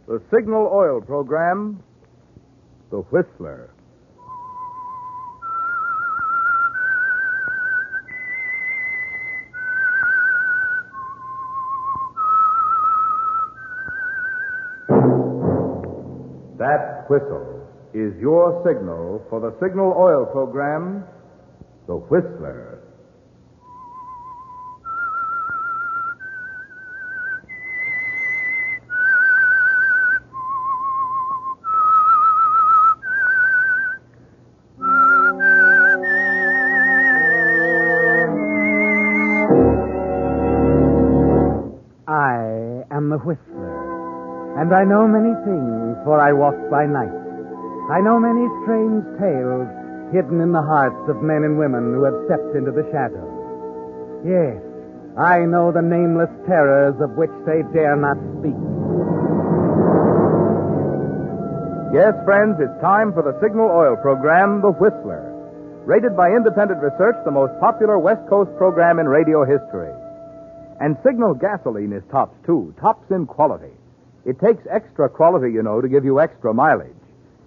The Signal Oil Program, The Whistler. That whistle is your signal for the Signal Oil Program, The Whistler. I am the Whistler, and I know many things, for I walk by night. I know many strange tales hidden in the hearts of men and women who have stepped into the shadows. Yes, I know the nameless terrors of which they dare not speak. Yes, friends, it's time for the Signal Oil Program, The Whistler. Rated by independent research, the most popular West Coast program in radio history. And Signal gasoline is tops, too. Tops in quality. It takes extra quality, you know, to give you extra mileage.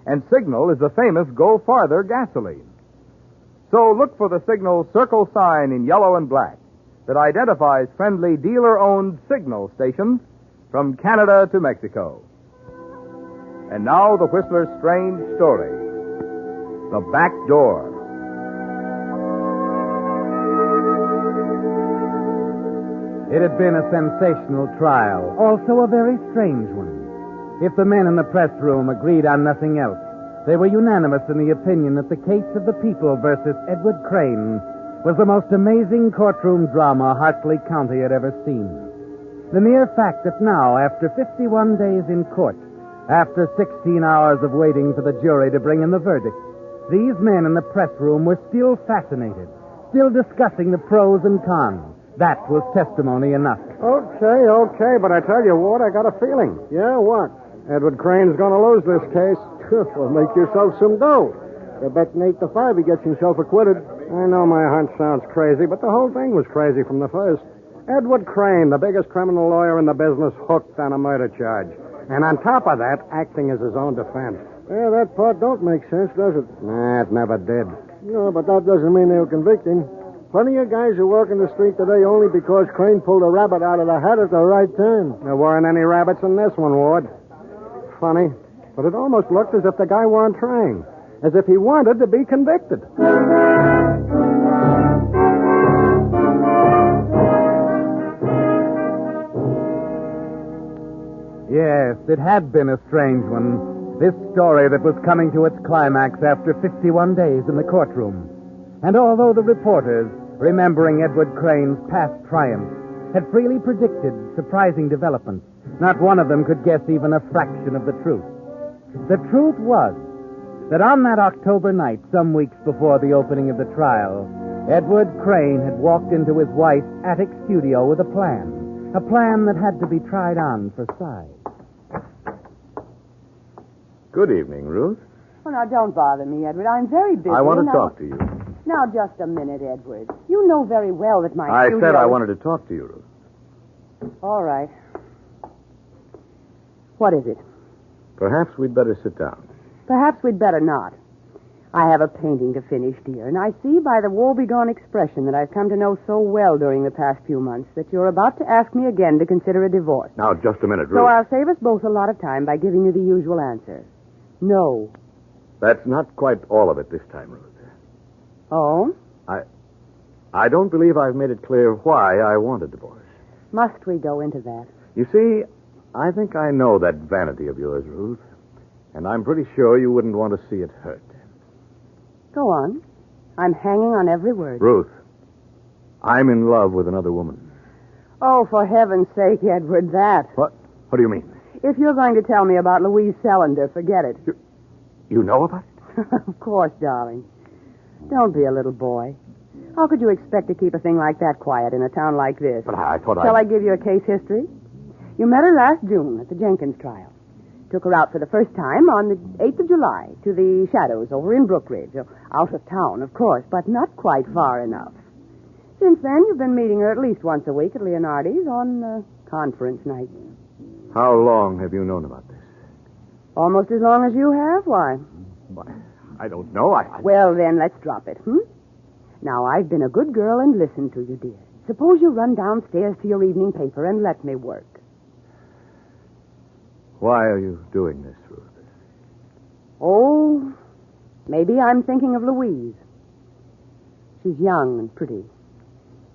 And Signal is the famous Go Farther gasoline. So look for the Signal circle sign in yellow and black that identifies friendly dealer-owned Signal stations from Canada to Mexico. And now the Whistler's strange story. The Back Door. It had been a sensational trial, also a very strange one. If the men in the press room agreed on nothing else, they were unanimous in the opinion that the case of the people versus Edward Crane was the most amazing courtroom drama Hartley County had ever seen. The mere fact that now, after 51 days in court, after 16 hours of waiting for the jury to bring in the verdict, these men in the press room were still fascinated, still discussing the pros and cons. That was testimony enough. Okay, but I tell you what, I got a feeling. Yeah, what? Edward Crane's going to lose this case. Well, make yourself some dough. You're betting 8-5 he gets himself acquitted. I know my hunch sounds crazy, but the whole thing was crazy from the first. Edward Crane, the biggest criminal lawyer in the business, hooked on a murder charge. And on top of that, acting as his own defense. Yeah, that part don't make sense, does it? Nah, it never did. No, but that doesn't mean they were convicting. Plenty of guys who work in the street today only because Crane pulled a rabbit out of the hat at the right time. There weren't any rabbits in this one, Ward. Funny, but it almost looked as if the guy weren't trying. As if he wanted to be convicted. Yes, it had been a strange one. This story that was coming to its climax after 51 days in the courtroom. And although the reporters, remembering Edward Crane's past triumphs, had freely predicted surprising developments, not one of them could guess even a fraction of the truth. The truth was that on that October night, some weeks before the opening of the trial, Edward Crane had walked into his wife's attic studio with a plan that had to be tried on for size. Good evening, Ruth. Oh, now, don't bother me, Edward. I'm very busy. I want to talk to you. Now, just a minute, Edward. You know very well that my I studio... said I wanted to talk to you, Ruth. All right. What is it? Perhaps we'd better sit down. Perhaps we'd better not. I have a painting to finish, dear, and I see by the woebegone expression that I've come to know so well during the past few months that you're about to ask me again to consider a divorce. Now, just a minute, Ruth. So I'll save us both a lot of time by giving you the usual answer. No. That's not quite all of it this time, Ruth. Oh? I don't believe I've made it clear why I want a divorce. Must we go into that? You see, I think I know that vanity of yours, Ruth, and I'm pretty sure you wouldn't want to see it hurt. Go on. I'm hanging on every word. Ruth, I'm in love with another woman. Oh, for heaven's sake, Edward, that. What? What do you mean? If you're going to tell me about Louise Sellender, forget it. You know about it? Of course, darling. Don't be a little boy. How could you expect to keep a thing like that quiet in a town like this? But I thought Shall I give you a case history? You met her last June at the Jenkins trial. Took her out for the first time on the 8th of July to the Shadows over in Brookridge. Out of town, of course, but not quite far enough. Since then, you've been meeting her at least once a week at Leonardi's on conference nights. How long have you known about this? Almost as long as you have? Why? Why, I don't know. Well, then, let's drop it, Now, I've been a good girl and listened to you, dear. Suppose you run downstairs to your evening paper and let me work. Why are you doing this, Ruth? Oh, maybe I'm thinking of Louise. She's young and pretty.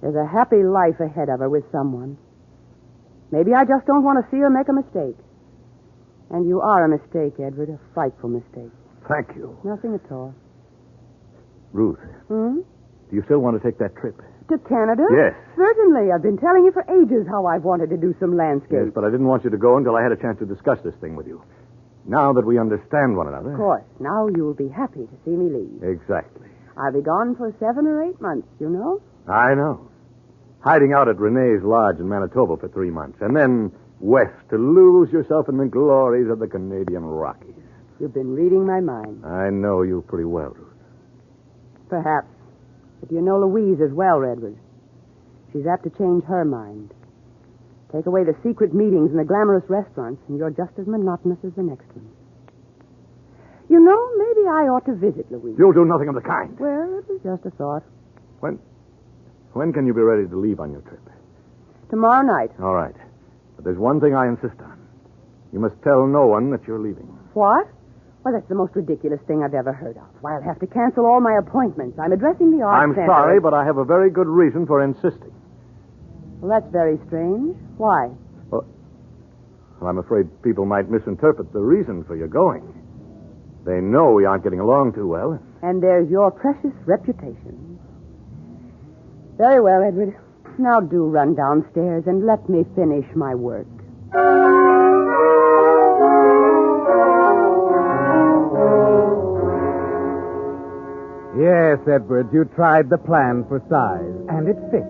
There's a happy life ahead of her with someone. Maybe I just don't want to see her make a mistake. And you are a mistake, Edward, a frightful mistake. Thank you. Nothing at all. Ruth, do you still want to take that trip? To Canada? Yes. Certainly. I've been telling you for ages how I've wanted to do some landscape. Yes, but I didn't want you to go until I had a chance to discuss this thing with you. Now that we understand one another... Of course. Now you'll be happy to see me leave. Exactly. I'll be gone for 7 or 8 months, you know? I know. Hiding out at Renee's Lodge in Manitoba for 3 months, and then west to lose yourself in the glories of the Canadian Rockies. You've been reading my mind. I know you pretty well, Ruth. Perhaps. But you know Louise as well, Edward. She's apt to change her mind. Take away the secret meetings and the glamorous restaurants, and you're just as monotonous as the next one. You know, maybe I ought to visit Louise. You'll do nothing of the kind. Well, it was just a thought. When can you be ready to leave on your trip? Tomorrow night. All right. But there's one thing I insist on. You must tell no one that you're leaving. What? Well, that's the most ridiculous thing I've ever heard of. Why, I'll have to cancel all my appointments. I'm addressing the Arts Center. I'm sorry, but I have a very good reason for insisting. Well, that's very strange. Why? Well, I'm afraid people might misinterpret the reason for your going. They know we aren't getting along too well. And there's your precious reputation. Very well, Edward. Now do run downstairs and let me finish my work. Yes, Edward, you tried the plan for size, and it fits.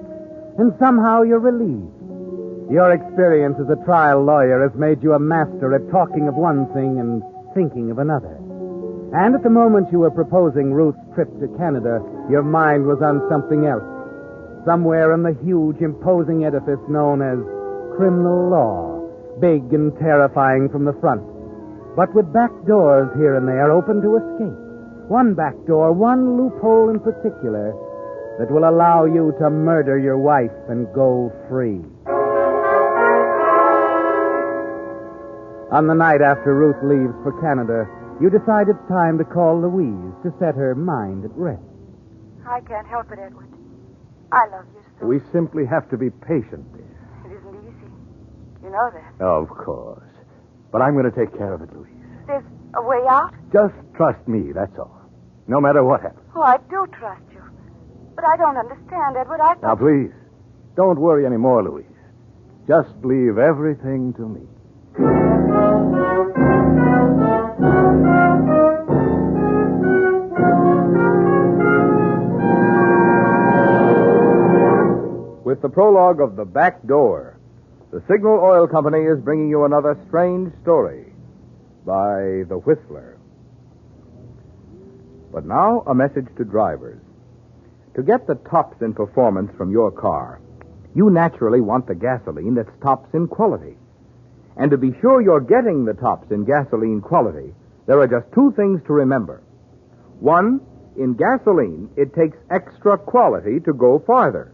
And somehow you're relieved. Your experience as a trial lawyer has made you a master at talking of one thing and thinking of another. And at the moment you were proposing Ruth's trip to Canada, your mind was on something else. Somewhere in the huge, imposing edifice known as criminal law, big and terrifying from the front, but with back doors here and there open to escape. One back door, one loophole in particular, that will allow you to murder your wife and go free. On the night after Ruth leaves for Canada, you decide it's time to call Louise to set her mind at rest. I can't help it, Edward. I love you so. We simply have to be patient, dear. It isn't easy. You know that. Of course. But I'm going to take care of it, Louise. There's a way out? Just trust me, that's all. No matter what happens. Oh, I do trust you. But I don't understand, Edward. I thought... Now, please, don't worry anymore, Louise. Just leave everything to me. With the prologue of The Back Door, the Signal Oil Company is bringing you another strange story by The Whistler. But now, a message to drivers. To get the tops in performance from your car, you naturally want the gasoline that's tops in quality. And to be sure you're getting the tops in gasoline quality, there are just two things to remember. One, in gasoline, it takes extra quality to go farther.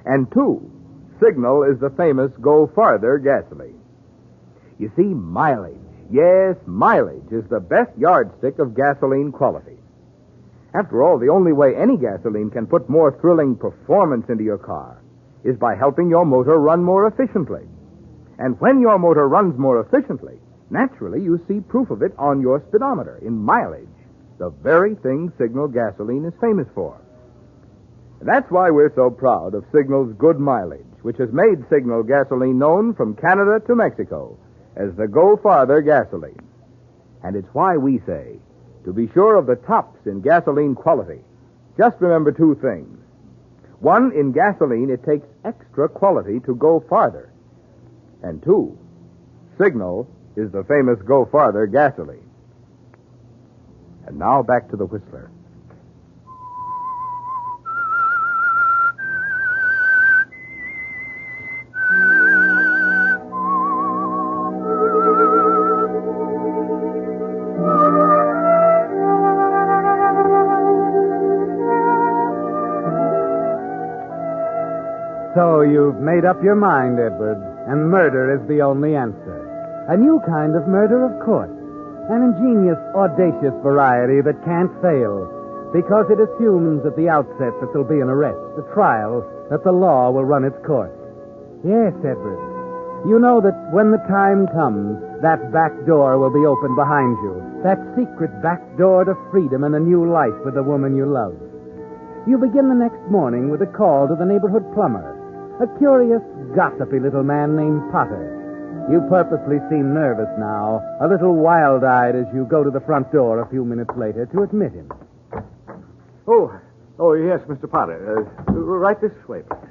And two, Signal is the famous Go Farther gasoline. You see, mileage, yes, mileage is the best yardstick of gasoline quality. After all, the only way any gasoline can put more thrilling performance into your car is by helping your motor run more efficiently. And when your motor runs more efficiently, naturally you see proof of it on your speedometer in mileage, the very thing Signal gasoline is famous for. And that's why we're so proud of Signal's good mileage, which has made Signal gasoline known from Canada to Mexico as the Go Farther gasoline. And it's why we say, to be sure of the tops in gasoline quality, just remember two things. One, in gasoline, it takes extra quality to go farther. And two, Signal is the famous Go Farther gasoline. And now back to the Whistler. So you've made up your mind, Edward, and murder is the only answer. A new kind of murder, of course. An ingenious, audacious variety that can't fail, because it assumes at the outset that there'll be an arrest, a trial, that the law will run its course. Yes, Edward. You know that when the time comes, that back door will be open behind you. That secret back door to freedom and a new life with the woman you love. You begin the next morning with a call to the neighborhood plumber, a curious, gossipy little man named Potter. You purposely seem nervous now, a little wild-eyed as you go to the front door a few minutes later to admit him. Oh, yes, Mr. Potter. Right this way, please.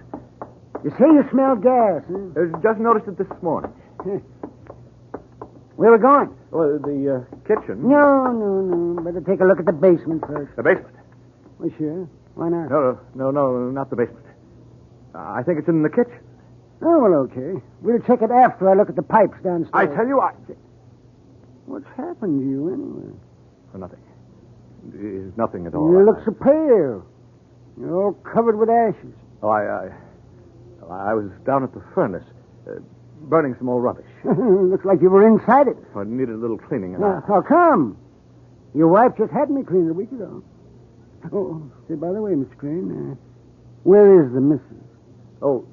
You say you smell gas, huh? Just noticed it this morning. Where we going? Well, the kitchen. No. Better take a look at the basement first. The basement? Well, sure. Why not? No, not the basement. I think it's in the kitchen. Oh, well, okay. We'll check it after I look at the pipes downstairs. I tell you, What's happened to you, anyway? Nothing. It's nothing at all. You look so pale. You're all covered with ashes. Oh, I was down at the furnace, burning some old rubbish. Looks like you were inside it. I needed a little cleaning. How come? Your wife just had me cleaned a week ago. Oh, say, by the way, Mr. Crane, where is the missus? Oh,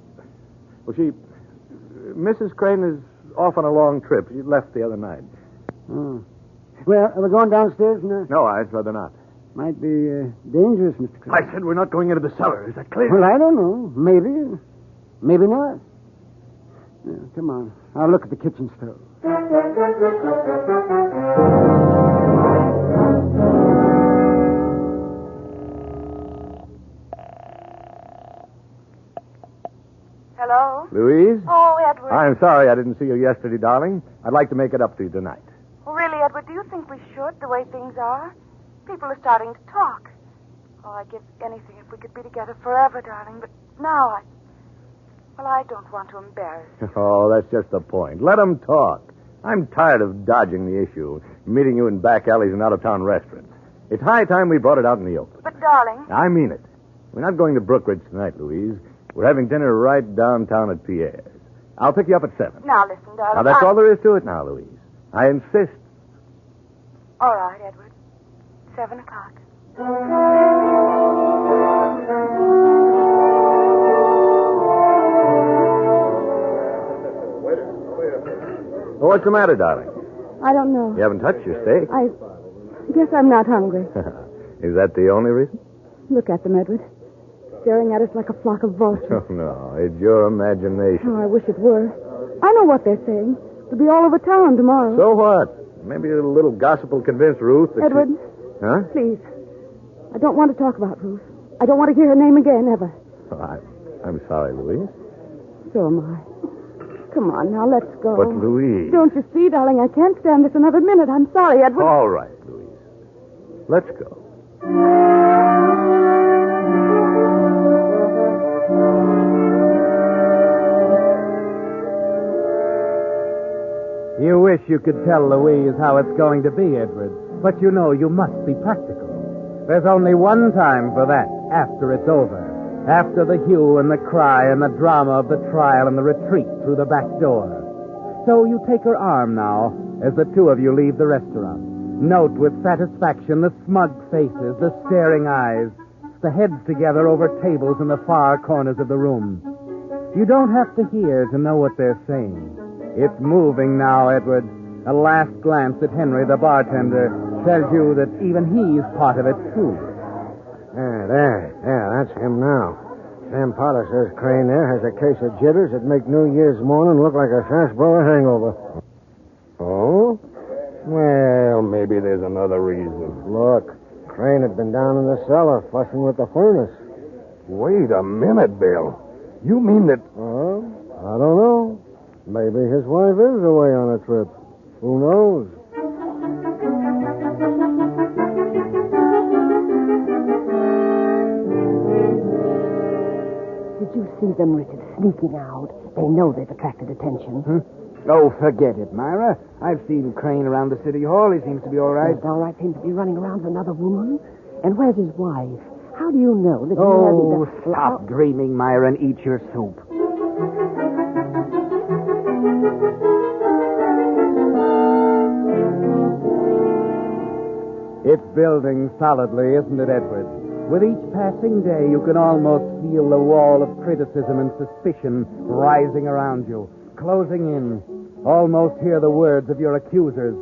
well, Mrs. Crane is off on a long trip. She left the other night. Oh. Well, are we going downstairs now? No, I'd rather not. Might be dangerous, Mr. Crane. I said we're not going into the cellar. Is that clear? Well, I don't know. Maybe. Maybe not. Yeah, come on. I'll look at the kitchen stove. Hello? Louise? Oh, Edward. I'm sorry I didn't see you yesterday, darling. I'd like to make it up to you tonight. Oh, really, Edward, do you think we should, the way things are? People are starting to talk. Oh, I'd give anything if we could be together forever, darling. But now I don't want to embarrass you. Oh, that's just the point. Let them talk. I'm tired of dodging the issue, meeting you in back alleys and out-of-town restaurants. It's high time we brought it out in the open. But, darling... I mean it. We're not going to Brookridge tonight, Louise. We're having dinner right downtown at Pierre's. I'll pick you up at 7. Now, listen, darling. Now, that's all there is to it now, Louise. I insist. All right, Edward. 7 o'clock. Well, what's the matter, darling? I don't know. You haven't touched your steak. I guess I'm not hungry. Is that the only reason? Look at them, Edward. Staring at us like a flock of vultures. Oh, no. It's your imagination. Oh, I wish it were. I know what they're saying. It'll be all over town tomorrow. So what? Maybe a little gossip will convince Ruth that Edward. Huh? Please. I don't want to talk about Ruth. I don't want to hear her name again, ever. Oh, I'm sorry, Louise. So am I. Come on, now, let's go. But, Louise... Don't you see, darling, I can't stand this another minute. I'm sorry, Edward. All right, Louise. Let's go. You wish you could tell Louise how it's going to be, Edward. But you know you must be practical. There's only one time for that, after it's over. After the hue and the cry and the drama of the trial and the retreat through the back door. So you take her arm now as the two of you leave the restaurant. Note with satisfaction the smug faces, the staring eyes, the heads together over tables in the far corners of the room. You don't have to hear to know what they're saying. It's moving now, Edward. A last glance at Henry, the bartender, tells you that even he's part of it, too. Yeah, that's him now. Sam Potter says Crane there has a case of jitters that make New Year's morning look like a sarsaparilla hangover. Oh? Well, maybe there's another reason. Look, Crane had been down in the cellar fussing with the furnace. Wait a minute, Bill. You mean that... Well, I don't know. Maybe his wife is away on a trip. Who knows? Did you see them, Richard, sneaking out? They know they've attracted attention. Oh, forget it, Myra. I've seen Crane around the city hall. He seems to be all right. He's all right. Seems to be running around with another woman. And where's his wife? How How do you know that he Oh, hasn't... stop dreaming, Myra, and eat your soup. It's building solidly, isn't it, Edward? With each passing day, you can almost feel the wall of criticism and suspicion rising around you, closing in. Almost hear the words of your accusers,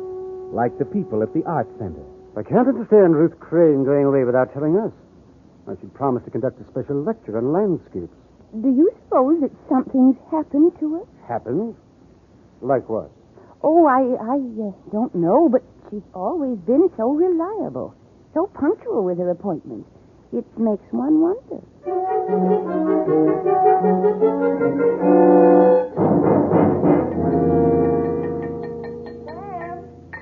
like the people at the art center. I can't understand Ruth Crane going away without telling us. Well, she promised to conduct a special lecture on landscapes. Do you suppose that something's happened to her? Happened? Like what? Oh, I don't know, but she's always been so reliable, so punctual with her appointments. It makes one wonder.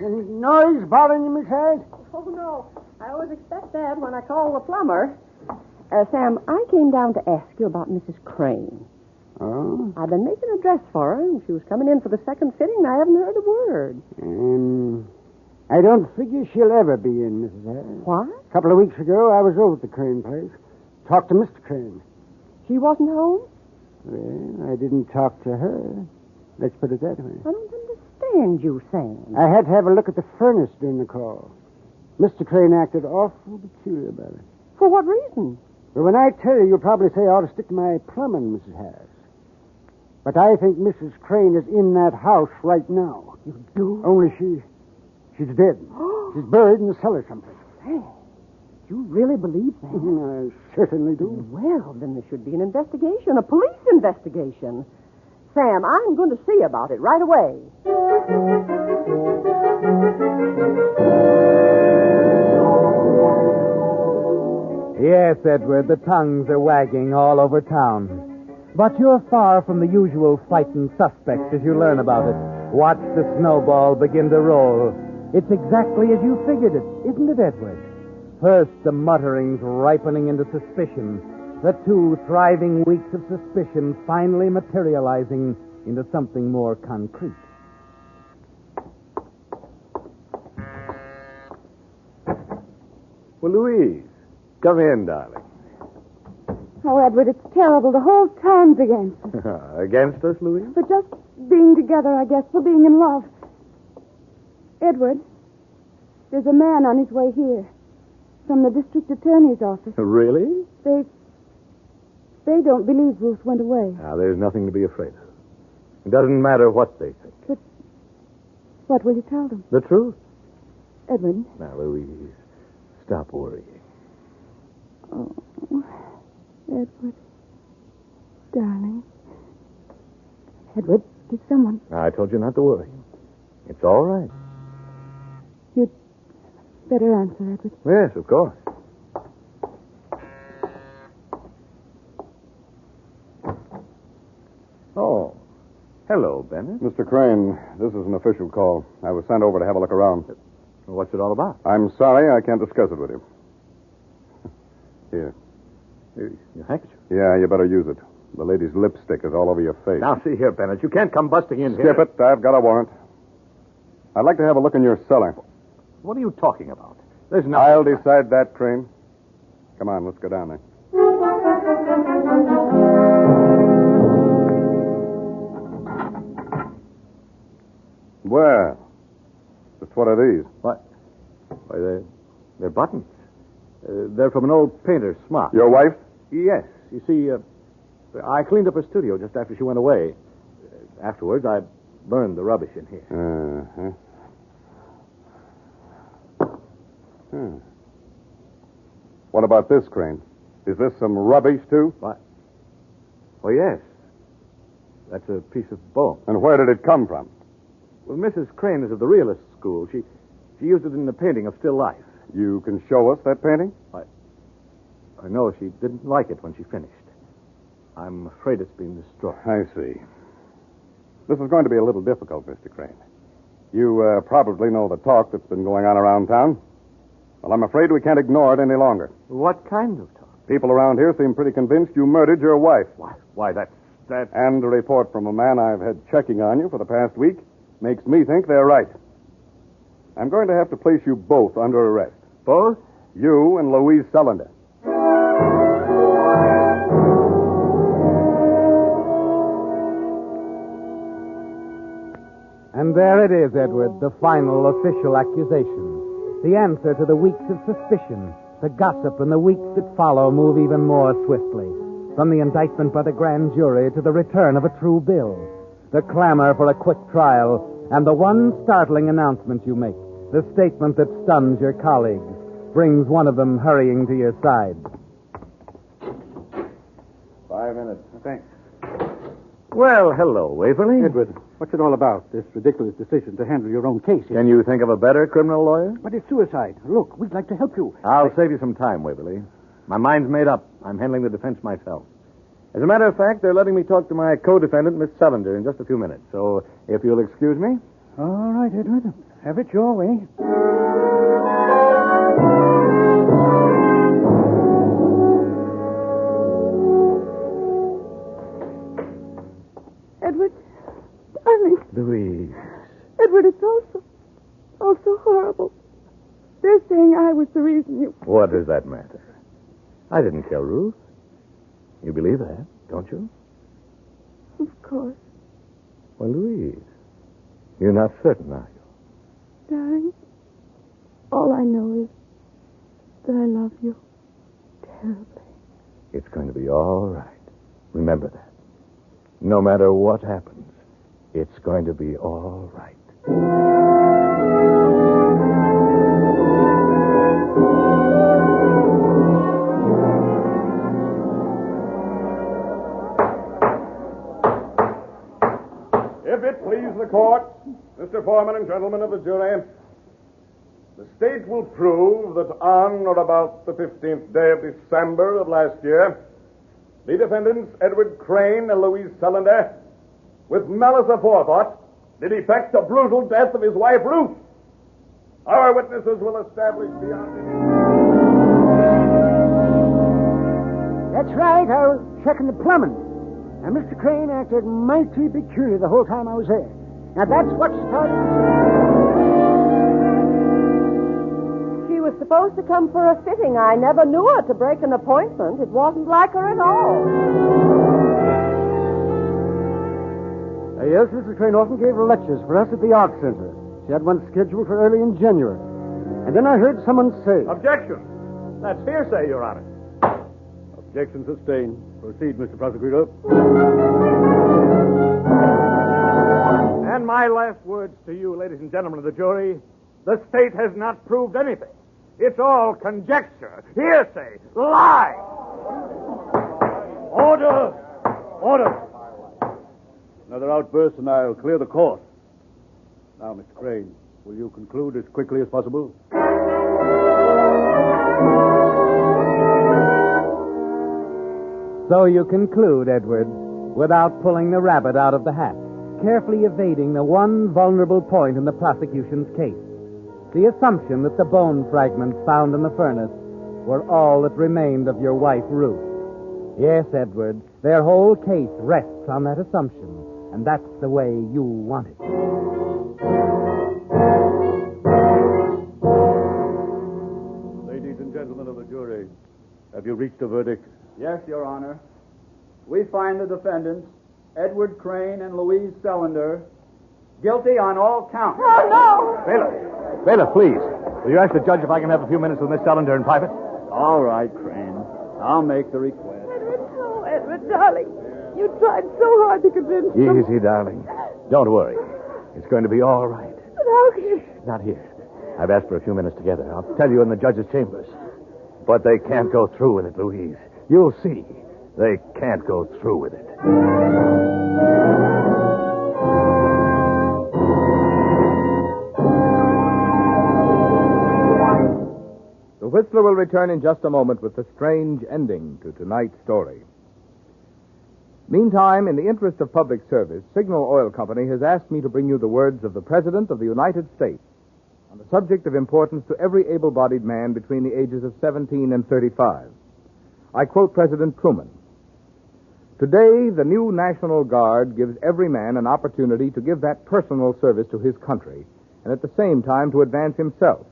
Any noise bothering you, Miss Harris? Oh, no. I always expect that when I call the plumber. Sam, I came down to ask you about Mrs. Crane. Oh? I've been making a dress for her, and she was coming in for the second fitting, and I haven't heard a word. I don't figure she'll ever be in, Mrs. Harris. What? A couple of weeks ago, I was over at the Crane place. Talked to Mr. Crane. She wasn't home? Well, I didn't talk to her. Let's put it that way. I don't understand you, Sam. I had to have a look at the furnace during the call. Mr. Crane acted awful peculiar about it. For what reason? Well, when I tell you, you'll probably say I ought to stick to my plumbing, Mrs. Harris. But I think Mrs. Crane is in that house right now. You do? Only she's dead. She's buried in the cellar someplace. Sam, you really believe that? I certainly do. Well, then there should be an investigation, a police investigation. Sam, I'm going to see about it right away. Yes, Edward, the tongues are wagging all over town. But you're far from the usual frightened suspects as you learn about it. Watch the snowball begin to roll. It's exactly as you figured it, isn't it, Edward? First, the mutterings ripening into suspicion. The 2 thriving weeks of suspicion finally materializing into something more concrete. Well, Louise, come in, darling. Oh, Edward, it's terrible. The whole town's against us. Against us, Louise? For just being together, I guess, for being in love. Edward, there's a man on his way here. From the district attorney's office. Really? They don't believe Ruth went away. Now, there's nothing to be afraid of. It doesn't matter what they think. But what will you tell them? The truth. Edward. Now, Louise, stop worrying. Oh, Edward. Darling. Edward, did someone... I told you not to worry. It's all right. You'd better answer, Edward. Yes, of course. Oh. Hello, Bennett. Mr. Crane, this is an official call. I was sent over to have a look around. What's it all about? I'm sorry I can't discuss it with you. Here. Your handkerchief. Yeah, you better use it. The lady's lipstick is all over your face. Now, see here, Bennett. You can't come busting in here. Skip it. I've got a warrant. I'd like to have a look in your cellar. What are you talking about? There's no... I'll decide that, Crane. Come on, let's go down there. Well, just what are these? What? Why, they're buttons. They're from an old painter's smock. Your wife? Yes. You see, I cleaned up her studio just after she went away. Afterwards, I burned the rubbish in here. Uh-huh. What about this, Crane? Is this some rubbish, too? What? Oh, yes. That's a piece of bone. And where did it come from? Well, Mrs. Crane is of the realist school. She used it in the painting of still life. You can show us that painting? I know she didn't like it when she finished. I'm afraid it's been destroyed. I see. This is going to be a little difficult, Mr. Crane. You probably know the talk that's been going on around town. Well, I'm afraid we can't ignore it any longer. What kind of talk? People around here seem pretty convinced you murdered your wife. Why, that's... And a report from a man I've had checking on you for the past week makes me think they're right. I'm going to have to place you both under arrest. Both? You and Louise Sullender. And there it is, Edward, the final official accusation. The answer to the weeks of suspicion. The gossip and the weeks that follow move even more swiftly. From the indictment by the grand jury to the return of a true bill. The clamor for a quick trial, and the one startling announcement you make. The statement that stuns your colleagues. Brings one of them hurrying to your side. 5 minutes. Thanks. Well, hello, Waverly. Edward, what's it all about, this ridiculous decision to handle your own case? Can you think of a better criminal lawyer? But it's suicide. Look, we'd like to help you. I'll save you some time, Waverly. My mind's made up. I'm handling the defense myself. As a matter of fact, they're letting me talk to my co-defendant, Miss Sullender, in just a few minutes. So, if you'll excuse me. All right, Edward. Have it your way. Edward, darling. Louise. Edward, it's all so horrible. They're saying I was the reason you... What does that matter? I didn't kill Ruth. You believe that, don't you? Of course. Well, Louise, you're not certain, are you? Darling, all I know is that I love you terribly. It's going to be all right. Remember that. No matter what happens, it's going to be all right. If it please the court, Mr. Foreman and gentlemen of the jury, the state will prove that on or about the 15th day of December of last year, the defendants, Edward Crane and Louise Sullender, with malice aforethought, did effect the brutal death of his wife, Ruth. Our witnesses will establish beyond any... That's right. I was checking the plumbing. And Mr. Crane acted mighty peculiar the whole time I was there. Now, that's what started... She was supposed to come for a fitting. I never knew her to break an appointment. It wasn't like her at all. Yes, Mrs. Crane often gave lectures for us at the Art Center. She had one scheduled for early in January. And then I heard someone say... Objection! That's hearsay, Your Honor. Objection sustained. Proceed, Mr. Prosecutor. And my last words to you, ladies and gentlemen of the jury, the state has not proved anything. It's all conjecture, hearsay, lie. Order! Order! Another outburst and I'll clear the court. Now, Mr. Crane, will you conclude as quickly as possible? So you conclude, Edward, without pulling the rabbit out of the hat, carefully evading the one vulnerable point in the prosecution's case. The assumption that the bone fragments found in the furnace were all that remained of your wife, Ruth. Yes, Edward, their whole case rests on that assumption, and that's the way you want it. Ladies and gentlemen of the jury, have you reached a verdict? Yes, Your Honor. We find the defendants, Edward Crane and Louise Sullender, guilty on all counts. Oh, no! Bailiff, please. Will you ask the judge if I can have a few minutes with Miss Sullender in private? All right, Crane. I'll make the request. Edward, darling. You tried so hard to convince them. Easy, darling. Don't worry. It's going to be all right. But how can you... Not here. I've asked for a few minutes together. I'll tell you in the judge's chambers. But they can't go through with it, Louise. You'll see. They can't go through with it. The Whistler will return in just a moment with the strange ending to tonight's story. Meantime, in the interest of public service, Signal Oil Company has asked me to bring you the words of the President of the United States on a subject of importance to every able-bodied man between the ages of 17 and 35. I quote President Truman. Today, the new National Guard gives every man an opportunity to give that personal service to his country and at the same time to advance himself.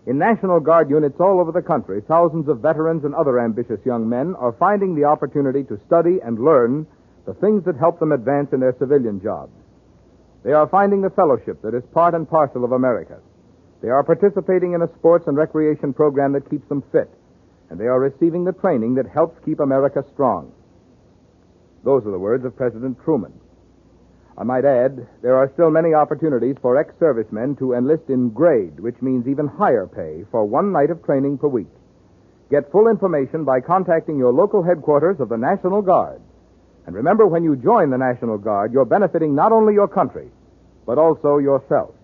In National Guard units all over the country, thousands of veterans and other ambitious young men are finding the opportunity to study and learn the things that help them advance in their civilian jobs. They are finding the fellowship that is part and parcel of America. They are participating in a sports and recreation program that keeps them fit. And they are receiving the training that helps keep America strong. Those are the words of President Truman. I might add, there are still many opportunities for ex-servicemen to enlist in grade, which means even higher pay, for one night of training per week. Get full information by contacting your local headquarters of the National Guard. And remember, when you join the National Guard, you're benefiting not only your country, but also yourself.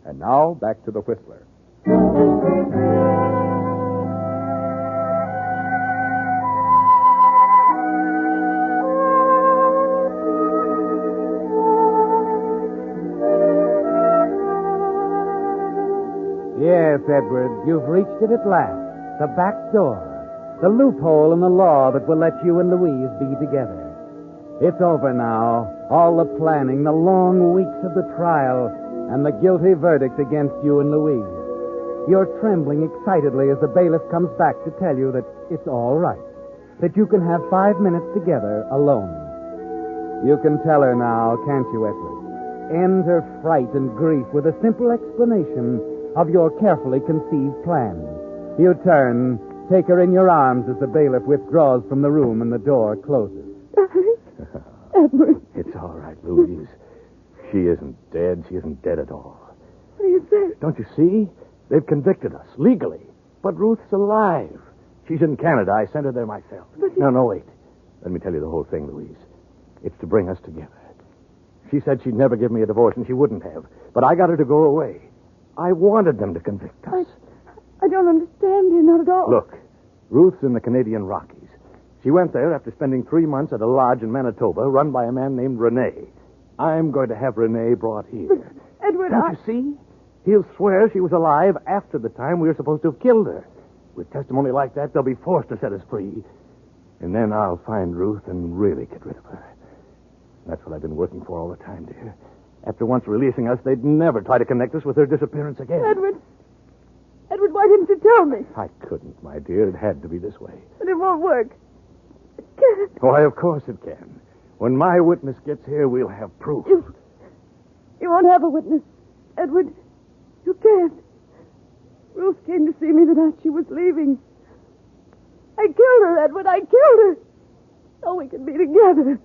And now, back to the Whistler. Yes, Edward, you've reached it at last. The back door. The loophole in the law that will let you and Louise be together. It's over now. All the planning, the long weeks of the trial, and the guilty verdict against you and Louise. You're trembling excitedly as the bailiff comes back to tell you that it's all right. That you can have 5 minutes together alone. You can tell her now, can't you, Edward? End her fright and grief with a simple explanation of your carefully conceived plan. You turn, take her in your arms as the bailiff withdraws from the room and the door closes. Edward. It's all right, Louise. She isn't dead. She isn't dead at all. What do you say? Don't you see? They've convicted us, legally. But Ruth's alive. She's in Canada. I sent her there myself. No, wait. Let me tell you the whole thing, Louise. It's to bring us together. She said she'd never give me a divorce, and she wouldn't have. But I got her to go away. I wanted them to convict us. I don't understand you, not at all. Look, Ruth's in the Canadian Rockies. She went there after spending 3 months at a lodge in Manitoba run by a man named Rene. I'm going to have Rene brought here. But, Edward, Don't you see? He'll swear she was alive after the time we were supposed to have killed her. With testimony like that, they'll be forced to set us free. And then I'll find Ruth and really get rid of her. That's what I've been working for all the time, dear. After once releasing us, they'd never try to connect us with her disappearance again. Edward, why didn't you tell me? I couldn't, my dear. It had to be this way. But it won't work. It can't. Why, of course it can. When my witness gets here, we'll have proof. You won't have a witness, Edward. You can't. Ruth came to see me the night she was leaving. I killed her, Edward. I killed her. So we could be together.